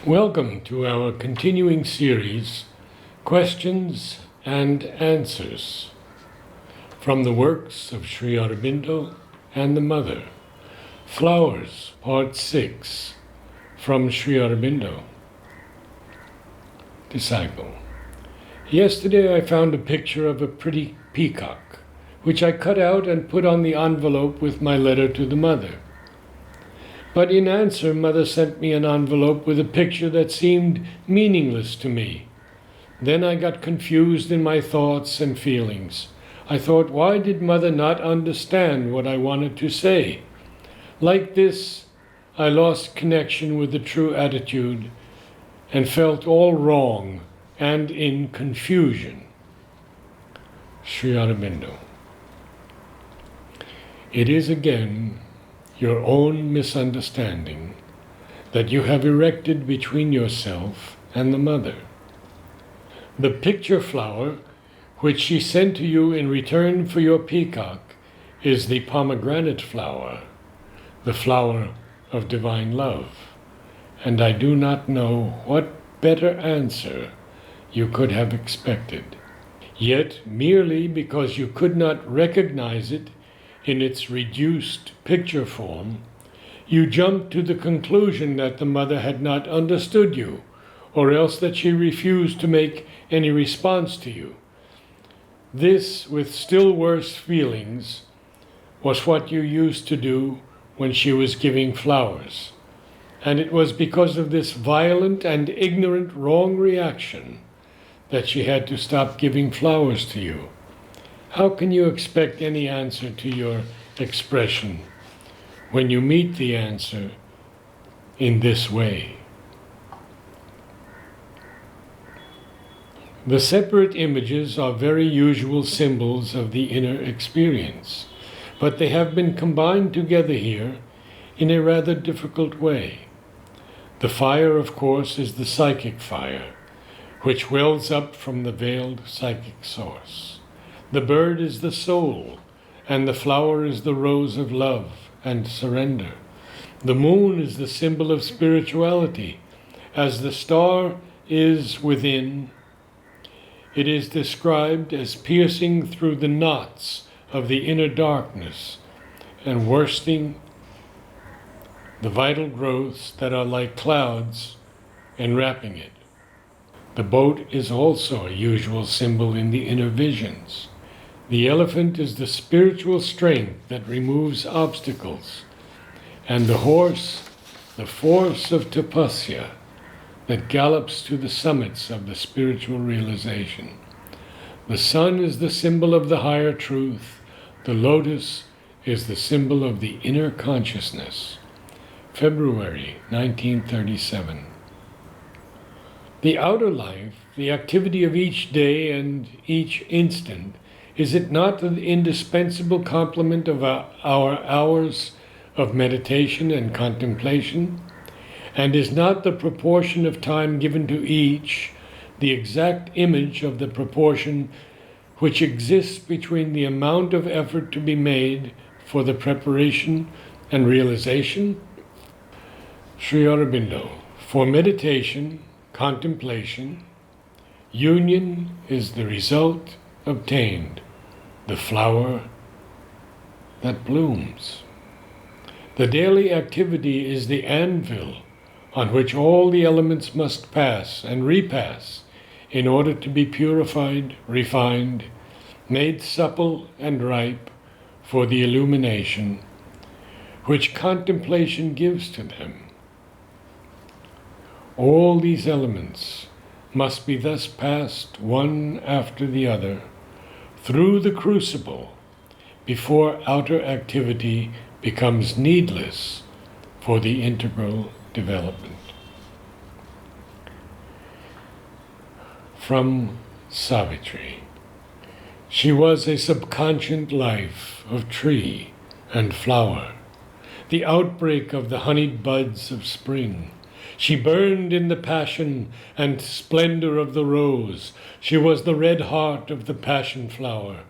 Welcome to our continuing series, Questions and Answers, from the works of Sri Aurobindo and the Mother. Flowers, Part 6, from Sri Aurobindo. Disciple. Yesterday I found a picture of a pretty peacock, which I cut out and put on the envelope with my letter to the Mother. But in answer, Mother sent me an envelope with a picture that seemed meaningless to me. Then I got confused in my thoughts and feelings. I thought, why did Mother not understand what I wanted to say? Like this, I lost connection with the true attitude and felt all wrong and in confusion. Sri Aurobindo. It is again your own misunderstanding that you have erected between yourself and the Mother. The picture flower which she sent to you in return for your peacock is the pomegranate-flower, the flower of divine love, and I do not know what better answer you could have expected. Yet, merely because you could not recognize it in its reduced picture form, you jumped to the conclusion that the Mother had not understood you, or else that she refused to make any response to you. This, with still worse feelings, was what you used to do when she was giving flowers, and it was because of this violent and ignorant wrong reaction that she had to stop giving flowers to you. How can you expect any answer to your expression when you meet the answer in this way? The separate images are very usual symbols of the inner experience, but they have been combined together here in a rather difficult way. The fire, of course, is the psychic fire, which wells up from the veiled psychic source. The bird is the soul, and the flower is the rose of love and surrender. The moon is the symbol of spirituality, as the star is within. It is described as piercing through the knots of the inner darkness and worsting the vital growths that are like clouds enwrapping it. The boat is also a usual symbol in the inner visions. The elephant is the spiritual strength that removes obstacles, and the horse, the force of tapasya that gallops to the summits of the spiritual realization. The sun is the symbol of the higher truth. The lotus is the symbol of the inner consciousness. February 1937. The outer life, the activity of each day and each instant, is it not the indispensable complement of our hours of meditation and contemplation? And is not the proportion of time given to each the exact image of the proportion which exists between the amount of effort to be made for the preparation and realization? Sri Aurobindo. For meditation, contemplation, union is the result obtained, the flower that blooms. The daily activity is the anvil on which all the elements must pass and repass in order to be purified, refined, made supple and ripe for the illumination which contemplation gives to them. All these elements must be thus passed one after the other through the crucible before outer activity becomes needless for the integral development. From Savitri. She was a subconscient life of tree and flower, the outbreak of the honeyed buds of spring. She burned in the passion and splendor of the rose. She was the red heart of the passion flower,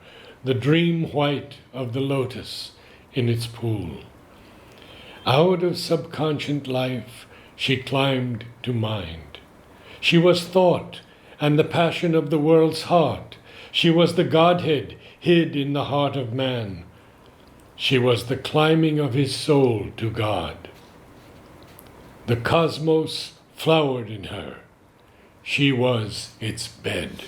the dream white of the lotus in its pool. Out of subconscient life, she climbed to mind. She was thought and the passion of the world's heart. She was the Godhead hid in the heart of man. She was the climbing of his soul to God. The cosmos flowered in her. She was its bed.